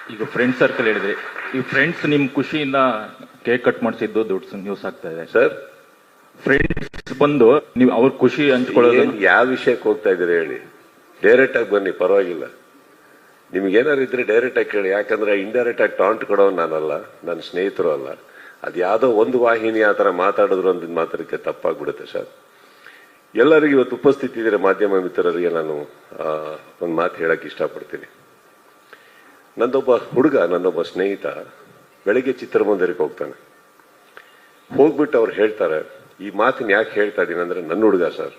ಈಗ friend circle ಹೇಳಿದ್ರಿ, ಈ ಫ್ರೆಂಡ್ಸ್ ನಿಮ್ ಖುಷಿಯಿಂದ ಕೇಕ್ ಕಟ್ ಮಾಡಿಸಿದ್ದು ದೊಡ್ಡ ನ್ಯೂಸ್ ಆಗ್ತಾ ಇದೆ ಸರ್. ಫ್ರೆಂಡ್ಸ್ ಬಂದು ನೀವು ಅವ್ರ ಖುಷಿ ಹಂಚ್ಕೊಳ್ಳೋದು ಯಾವ ವಿಷಯಕ್ಕೆ ಹೋಗ್ತಾ ಇದ್ದೀರಿ ಹೇಳಿ, ಡೈರೆಕ್ಟ್ ಆಗಿ ಬನ್ನಿ, ಪರವಾಗಿಲ್ಲ. ನಿಮ್ಗೆ ಏನಾರು ಇದ್ರೆ ಡೈರೆಕ್ಟ್ ಆಗಿ ಕೇಳಿ, ಯಾಕಂದ್ರೆ ಇಂಡೈರೆಕ್ಟ್ ಆಗಿ ಟಾಂಟ್ ಕೊಡೋ ನಾನಲ್ಲ, ನನ್ನ ಸ್ನೇಹಿತರು ಅಲ್ಲ. ಅದು ಯಾವುದೋ ಒಂದು ವಾಹಿನಿ ಆ ಥರ ಮಾತಾಡಿದ್ರು ಅಂತ ಮಾತ್ರಕ್ಕೆ ತಪ್ಪಾಗ್ಬಿಡುತ್ತೆ ಸರ್. ಎಲ್ಲರಿಗೂ ಇವತ್ತು ಉಪಸ್ಥಿತಿ ಇದ್ರೆ ಮಾಧ್ಯಮ ಮಿತ್ರರಿಗೆ ನಾನು ಒಂದು ಮಾತು ಹೇಳಕ್ಕೆ ಇಷ್ಟಪಡ್ತೀನಿ. ನನ್ನೊಬ್ಬ ಸ್ನೇಹಿತ ಬೆಳಿಗ್ಗೆ ಚಿತ್ರಮಂದಿರಕ್ಕೆ ಹೋಗ್ತಾನೆ. ಹೋಗ್ಬಿಟ್ಟು ಅವ್ರು ಹೇಳ್ತಾರೆ, ಈ ಮಾತಿನ ಯಾಕೆ ಹೇಳ್ತಾ ಇದ್ದೀನಿ ಅಂದ್ರೆ, ನನ್ನ ಹುಡುಗ ಸರ್,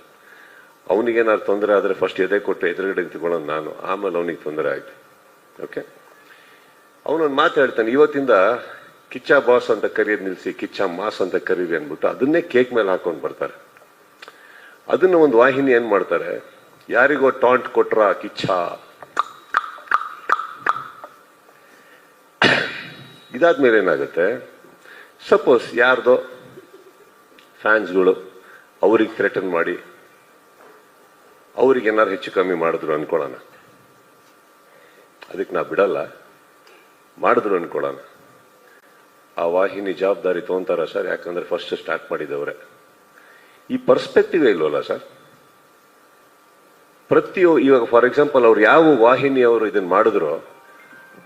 ಅವನಿಗೇನಾದ್ರು ತೊಂದರೆ ಆದರೆ ಫಸ್ಟ್ ಎದೆ ಕೊಟ್ಟು ಎದುರುಗಡೆ ತಗೊಳ್ಳೋದು ನಾನು, ಆಮೇಲೆ ಅವನಿಗೆ ತೊಂದರೆ ಆಯ್ತು. ಓಕೆ, ಅವನೊಂದು ಮಾತು ಹೇಳ್ತಾನೆ, ಇವತ್ತಿಂದ ಕಿಚ್ಚ ಬಾಸ್ ಅಂತ ಕರೆಯೋದು ನಿಲ್ಲಿಸಿ ಕಿಚ್ಚ ಮಾಸ್ ಅಂತ ಕರೀರಿ ಅಂದ್ಬಿಟ್ಟು ಅದನ್ನೇ ಕೇಕ್ ಮೇಲೆ ಹಾಕೊಂಡು ಬರ್ತಾರೆ. ಅದನ್ನ ಒಂದು ವಾಹಿನಿ ಏನ್ ಮಾಡ್ತಾರೆ, ಯಾರಿಗೋ ಟಾಂಟ್ ಕೊಟ್ರ ಕಿಚ್ಚ, ಇದಾದ್ಮೇಲೆ ಏನಾಗುತ್ತೆ, ಸಪೋಸ್ ಯಾರ್ದೋ ಫ್ಯಾನ್ಸ್ಗಳು ಅವ್ರಿಗೆ ಥ್ರೆಟನ್ ಮಾಡಿ ಅವ್ರಿಗೆ ಏನಾರು ಹೆಚ್ಚು ಕಮ್ಮಿ ಮಾಡಿದ್ರು ಅನ್ಕೊಳ್ಳೋಣ, ಅದಕ್ಕೆ ನಾ ಬಿಡಲ್ಲ, ಮಾಡಿದ್ರು ಅನ್ಕೊಳ್ಳೋಣ, ಆ ವಾಹಿನಿ ಜವಾಬ್ದಾರಿ ತಗೊಂತಾರ ಸರ್? ಯಾಕಂದ್ರೆ ಫಸ್ಟ್ ಸ್ಟಾರ್ಟ್ ಮಾಡಿದವ್ರೆ. ಈ ಪರ್ಸ್ಪೆಕ್ಟಿವ್ ಇಲ್ವಲ್ಲ ಸರ್. ಇವಾಗ ಫಾರ್ ಎಕ್ಸಾಂಪಲ್ ಅವ್ರು ಯಾವ ವಾಹಿನಿ ಅವರು ಇದನ್ನ ಮಾಡಿದ್ರು,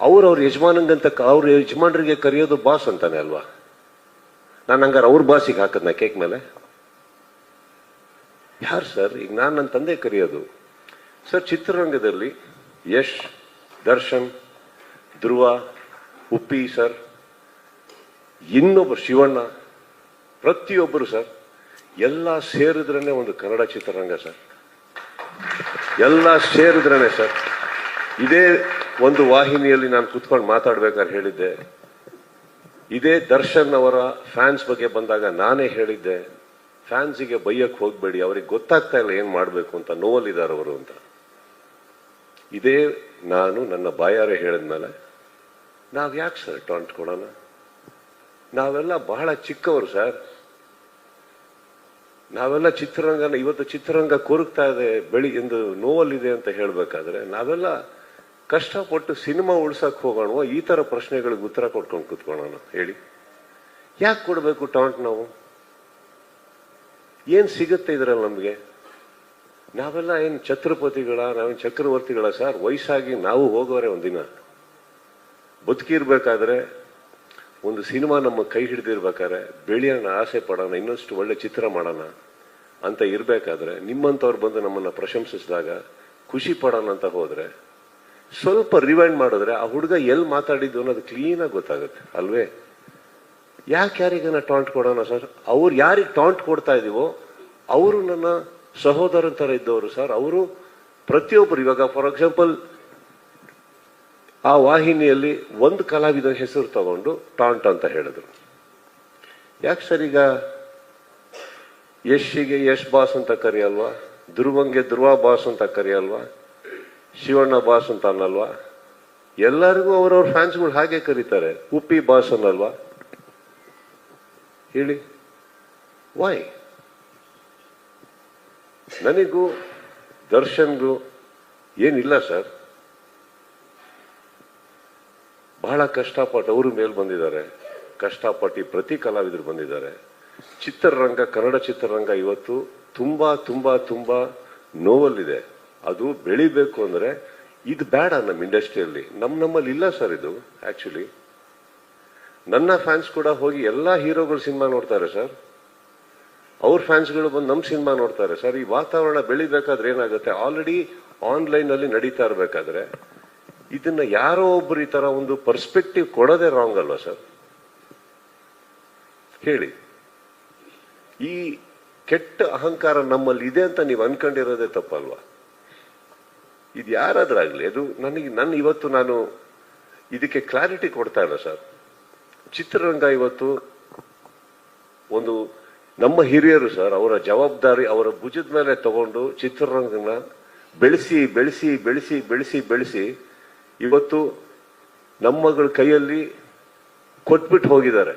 ಅವ್ರ ಯಜಮಾನಂಗಂತ ಅವ್ರ ಯಜಮಾನರಿಗೆ ಕರೆಯೋದು ಬಾಸ್ ಅಂತಾನೆ ಅಲ್ವಾ? ನಾನು ಹಂಗಾರೆ ಅವ್ರ ಬಾಸಿಗೆ ಹಾಕದ್ನ ಕೇಕ್ ಮೇಲೆ? ಯಾರು ಸರ್? ಈಗ ನಾನು ನನ್ನ ತಂದೆ ಕರೆಯೋದು ಸರ್. ಚಿತ್ರರಂಗದಲ್ಲಿ ಯಶ್, ದರ್ಶನ್, ಧ್ರುವ, ಉಪ್ಪಿ ಸರ್, ಇನ್ನೊಬ್ಬರು ಶಿವಣ್ಣ, ಪ್ರತಿಯೊಬ್ಬರು ಸರ್, ಎಲ್ಲ ಸೇರಿದ್ರೇನೆ ಒಂದು ಕನ್ನಡ ಚಿತ್ರರಂಗ ಸರ್. ಎಲ್ಲ ಸೇರಿದ್ರೇನೆ ಸರ್. ಇದೇ ಒಂದು ವಾಹಿನಿಯಲ್ಲಿ ನಾನು ಕುತ್ಕೊಂಡು ಮಾತಾಡ್ಬೇಕಾದ್ರೆ ಹೇಳಿದ್ದೆ, ಇದೇ ದರ್ಶನ್ ಅವರ ಫ್ಯಾನ್ಸ್ ಬಗ್ಗೆ ಬಂದಾಗ ನಾನೇ ಹೇಳಿದ್ದೆ, ಫ್ಯಾನ್ಸಿಗೆ ಬೈಯಕ್ಕೆ ಹೋಗ್ಬೇಡಿ, ಅವ್ರಿಗೆ ಗೊತ್ತಾಗ್ತಾ ಇಲ್ಲ ಏನ್ ಮಾಡ್ಬೇಕು ಅಂತ, ನೋವಲ್ಲಿದ್ದಾರೆ ಅವರು ಅಂತ. ಇದೇ ನಾನು ನನ್ನ ಬಾಯಾರೆ ಹೇಳಿದ್ಮೇಲೆ ನಾವ್ ಯಾಕೆ ಸರ್ ಟಾಂಟ್ ಕೊಡೋಣ? ನಾವೆಲ್ಲ ಬಹಳ ಚಿಕ್ಕವರು ಸರ್. ನಾವೆಲ್ಲ ಇವತ್ತು ಚಿತ್ರರಂಗ ಕೊರಗ್ತಾ ಇದೆ, ಬೆಳಿಗ್ಗೆಂದು ನೋವಲ್ಲಿದೆ ಅಂತ ಹೇಳ್ಬೇಕಾದ್ರೆ ನಾವೆಲ್ಲ ಕಷ್ಟಪಟ್ಟು ಸಿನಿಮಾ ಉಳ್ಸಕ್ ಹೋಗೋಣ, ಈ ತರ ಪ್ರಶ್ನೆಗಳಿಗೆ ಉತ್ತರ ಕೊಟ್ಕೊಂಡು ಕುತ್ಕೊಳ್ಳೋಣ ಹೇಳಿ? ಯಾಕೆ ಕೊಡ್ಬೇಕು ಟಾಂಟ್? ನಾವು ಏನ್ ಸಿಗುತ್ತೆ ಇದ್ರಲ್ಲಿ ನಮ್ಗೆ? ನಾವೆಲ್ಲ ಏನ್ ಛತ್ರಪತಿಗಳ, ನಾವೇನ್ ಚಕ್ರವರ್ತಿಗಳ ಸರ್? ವಯಸ್ಸಾಗಿ ನಾವು ಹೋಗೋರೆ ಒಂದಿನ. ಬದುಕಿರ್ಬೇಕಾದ್ರೆ ಒಂದು ಸಿನಿಮಾ ನಮ್ಮ ಕೈ ಹಿಡಿದಿರ್ಬೇಕಾದ್ರೆ ಬೆಳೆಯೋಣ, ಆಸೆ ಪಡೋಣ, ಇನ್ನಷ್ಟು ಒಳ್ಳೆ ಚಿತ್ರ ಮಾಡೋಣ ಅಂತ ಇರ್ಬೇಕಾದ್ರೆ ನಿಮ್ಮಂಥವ್ರು ಬಂದು ನಮ್ಮನ್ನ ಪ್ರಶಂಸಿಸಿದಾಗ ಖುಷಿ ಪಡೋಣ ಅಂತ ಹೋದ್ರೆ, ಸ್ವಲ್ಪ ರಿವೈಂಡ್ ಮಾಡಿದ್ರೆ ಆ ಹುಡುಗ ಎಲ್ಲಿ ಮಾತಾಡಿದ್ದು ಅನ್ನೋದು ಕ್ಲೀನಾಗಿ ಗೊತ್ತಾಗುತ್ತೆ ಅಲ್ವೇ? ಯಾಕೆ ಯಾರಿಗನ ಟಾಂಟ್ ಕೊಡೋಣ ಸರ್? ಅವ್ರು ಯಾರಿಗೆ ಟಾಂಟ್ ಕೊಡ್ತಾ ಇದೀವೋ ಅವರು ನನ್ನ ಸಹೋದರನ ತರ ಇದ್ದವರು ಸರ್. ಅವರು ಪ್ರತಿಯೊಬ್ಬರು, ಇವಾಗ ಫಾರ್ ಎಕ್ಸಾಂಪಲ್ ಆ ವಾಹಿನಿಯಲ್ಲಿ ಒಂದು ಕಲಾವಿದನ ಹೆಸರು ತಗೊಂಡು ಟಾಂಟ್ ಅಂತ ಹೇಳಿದ್ರು. ಯಾಕೆ ಸರ್ ಈಗ ಯಶ್ಗೆ ಯಶ್ ಬಾಸ್ ಅಂತ ಕರೆಯಲ್ವಾ? ಧ್ರುವಂಗೆ ಧ್ರುವ ಬಾಸ್ ಅಂತ ಕರೆಯಲ್ವಾ? ಶಿವಣ್ಣ ಬಾಸ್ ಅಂತ ಅನ್ನಲ್ವಾ? ಎಲ್ಲರಿಗೂ ಅವ್ರವ್ರ ಫ್ಯಾನ್ಸ್ಗಳು ಹಾಗೆ ಕರೀತಾರೆ. ಉಪ್ಪಿ ಬಾಸ್ ಅನ್ನಲ್ವಾ? ಹೇಳಿ, ವೈ? ನನಗೂ ದರ್ಶನ್ಗೂ ಏನಿಲ್ಲ ಸರ್. ಬಹಳ ಕಷ್ಟಪಟ್ಟು ಅವರು ಮೇಲ್ ಬಂದಿದ್ದಾರೆ, ಕಷ್ಟಪಟ್ಟು ಪ್ರತಿ ಕಲಾವಿದರು ಬಂದಿದ್ದಾರೆ. ಚಿತ್ರರಂಗ, ಕನ್ನಡ ಚಿತ್ರರಂಗ ಇವತ್ತು ತುಂಬಾ ತುಂಬಾ ತುಂಬಾ ನೋವಲ್ಲಿದೆ. ಅದು ಬೆಳಿಬೇಕು ಅಂದ್ರೆ ಇದು ಬೇಡ ನಮ್ಮ ಇಂಡಸ್ಟ್ರಿಯಲ್ಲಿ. ನಮ್ಮಲ್ಲಿ ಇಲ್ಲ ಸರ್ ಇದು. ಆಕ್ಚುಲಿ ನನ್ನ ಫ್ಯಾನ್ಸ್ ಕೂಡ ಹೋಗಿ ಎಲ್ಲಾ ಹೀರೋಗಳು ಸಿನಿಮಾ ನೋಡ್ತಾರೆ ಸರ್. ಅವ್ರ ಫ್ಯಾನ್ಸ್ಗಳು ಬಂದು ನಮ್ಮ ಸಿನಿಮಾ ನೋಡ್ತಾರೆ ಸರ್. ಈ ವಾತಾವರಣ ಬೆಳಿಬೇಕಾದ್ರೆ ಏನಾಗುತ್ತೆ, ಆಲ್ರೆಡಿ ಆನ್ಲೈನ್ ಅಲ್ಲಿ ನಡೀತಾ ಇರ್ಬೇಕಾದ್ರೆ ಇದನ್ನ ಯಾರೋ ಒಬ್ರು ಈ ತರ ಒಂದು ಪರ್ಸ್ಪೆಕ್ಟಿವ್ ಕೊಡೋದೇ ರಾಂಗ್ ಅಲ್ವಾ ಸರ್? ಹೇಳಿ. ಈ ಕೆಟ್ಟ ಅಹಂಕಾರ ನಮ್ಮಲ್ಲಿ ಇದೆ ಅಂತ ನೀವು ಅನ್ಕೊಂಡಿರೋದೇ ತಪ್ಪಲ್ವಾ? ಇದು ಯಾರಾದ್ರಾಗ್ಲಿ, ಅದು ಇವತ್ತು ನಾನು ಇದಕ್ಕೆ ಕ್ಲಾರಿಟಿ ಕೊಡ್ತಾ ಇಲ್ಲ ಸರ್. ಚಿತ್ರರಂಗ ಇವತ್ತು ಒಂದು ನಮ್ಮ ಹಿರಿಯರು ಸರ್, ಅವರ ಜವಾಬ್ದಾರಿ ಅವರ ಭುಜದ ಮೇಲೆ ತಗೊಂಡು ಚಿತ್ರರಂಗನ ಬೆಳೆಸಿ ಬೆಳೆಸಿ ಬೆಳೆಸಿ ಬೆಳೆಸಿ ಬೆಳೆಸಿ ಇವತ್ತು ನಮ್ಮಗಳ ಕೈಯಲ್ಲಿ ಕೊಟ್ಬಿಟ್ಟು ಹೋಗಿದ್ದಾರೆ.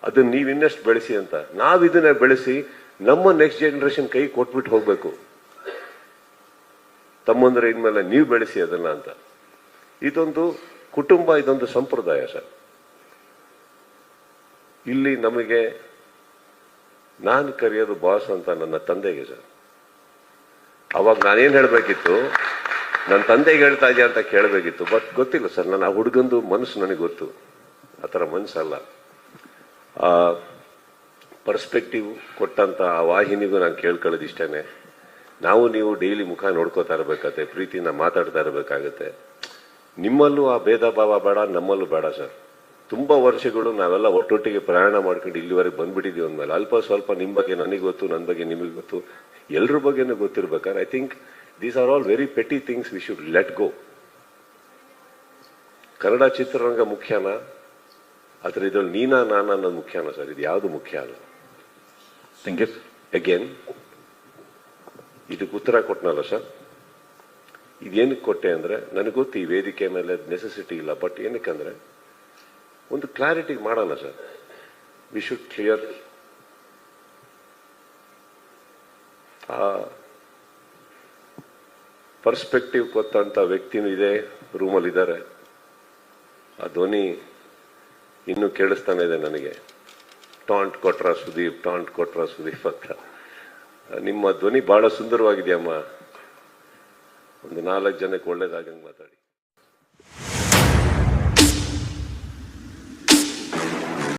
ಅದನ್ನ ನೀವು ಇನ್ನಷ್ಟು ಬೆಳೆಸಿ ಅಂತ. ನಾವಿದನ್ನ ಬೆಳೆಸಿ ನಮ್ಮ ನೆಕ್ಸ್ಟ್ ಜನರೇಷನ್ ಕೈ ಕೊಟ್ಬಿಟ್ಟು ಹೋಗ್ಬೇಕು. ತಮ್ಮಂದ್ರೆ ಇನ್ಮೇಲೆ ನೀವು ಬೆಳೆಸಿ ಅದನ್ನ ಅಂತ. ಇದೊಂದು ಕುಟುಂಬ ಇದೊಂದು ಸಂಪ್ರದಾಯ ಸರ್. ಇಲ್ಲಿ ನಮಗೆ ನಾನು ಕರೆಯೋದು ಬಾಸ್ ಅಂತ ನನ್ನ ತಂದೆಗೆ ಸರ್. ಅವಾಗ ನಾನೇನು ಹೇಳಬೇಕಿತ್ತು, ನನ್ನ ತಂದೆಗೆ ಹೇಳ್ತಾ ಇದೆಯಾ ಅಂತ ಕೇಳಬೇಕಿತ್ತು. ಬಟ್ ಗೊತ್ತಿಲ್ಲ ಸರ್, ನಾನು ಆ ಹುಡುಗಂದು ಮನಸ್ಸು ನನಗೆ ಗೊತ್ತು, ಆ ಥರ ಮನಸ್ಸಲ್ಲ. ಆ ಪರ್ಸ್ಪೆಕ್ಟಿವ್ ಕೊಟ್ಟಂತ ಆ ವಾಹಿನಿಗೂ ನಾನು ಕೇಳ್ಕೊಳ್ಳೋದು ಇಷ್ಟೇ. ನಾವು ನೀವು ಡೈಲಿ ಮುಖ ನೋಡ್ಕೋತಾ ಇರಬೇಕಾಗತ್ತೆ, ಪ್ರೀತಿನ ಮಾತಾಡ್ತಾ ಇರಬೇಕಾಗತ್ತೆ. ನಿಮ್ಮಲ್ಲೂ ಆ ಭೇದ ಭಾವ ಬೇಡ, ನಮ್ಮಲ್ಲೂ ಬೇಡ ಸರ್. ತುಂಬ ವರ್ಷಗಳು ನಾವೆಲ್ಲ ಒಟ್ಟೊಟ್ಟಿಗೆ ಪ್ರಯಾಣ ಮಾಡ್ಕೊಂಡು ಇಲ್ಲಿವರೆಗೆ ಬಂದ್ಬಿಟ್ಟಿದ್ದೀವಿ ಅಂದಮೇಲೆ ಅಲ್ಪ ಸ್ವಲ್ಪ ನಿಮ್ಮ ಬಗ್ಗೆ ನನಗೆ ಗೊತ್ತು, ನನ್ನ ಬಗ್ಗೆ ನಿಮಗೆ ಗೊತ್ತು, ಎಲ್ರ ಬಗ್ಗೆನೂ ಗೊತ್ತಿರ್ಬೇಕಾದ್ರೆ I think these are all very petty things we should let go. Kannada ಚಿತ್ರರಂಗ ಮುಖ್ಯನಾ ಅಥವಾ ಇದ್ರಲ್ಲಿ ನೀನಾ ನಾನಾ ಅನ್ನೋದು ಮುಖ್ಯನಾ ಸರ್? ಇದು ಯಾವುದು ಮುಖ್ಯ ಅಲ್ಲ. Thank you. ಅಗೇನ್ ಇದಕ್ಕೆ ಉತ್ತರ ಕೊಟ್ಟನಲ್ಲ ಸರ್. ಇದೇನಕ್ಕೆ ಕೊಟ್ಟೆ ಅಂದರೆ ನನಗೆ ಗೊತ್ತು ಈ ವೇದಿಕೆ ಮೇಲೆ ನೆಸೆಸಿಟಿ ಇಲ್ಲ. ಬಟ್ ಏನಕ್ಕಂದ್ರೆ ಒಂದು ಕ್ಲಾರಿಟಿ ಮಾಡೋಣ ಸರ್. We should clear. ಆ ಪರ್ಸ್ಪೆಕ್ಟಿವ್ ಕೊಟ್ಟಂತ ವ್ಯಕ್ತಿನೂ ಇದೆ, ರೂಮಲ್ಲಿ ಇದ್ದಾರೆ. ಆ ಧ್ವನಿ ಇನ್ನೂ ಕೇಳಿಸ್ತಾನೆ ಇದೆ ನನಗೆ. ಟಾಂಟ್ ಕೊಟ್ರ ಸುದೀಪ್, ಟಾಂಟ್ ಕೊಟ್ರ ಸುದೀಪ್ ಅಂತ. ನಿಮ್ಮ ಧ್ವನಿ ಬಹಳ ಸುಂದರವಾಗಿದೆಯಮ್ಮ. ಒಂದು 4 ಜನಕ್ಕೆ ಒಳ್ಳೇದಾಗಂಗೆ ಮಾತಾಡಿ.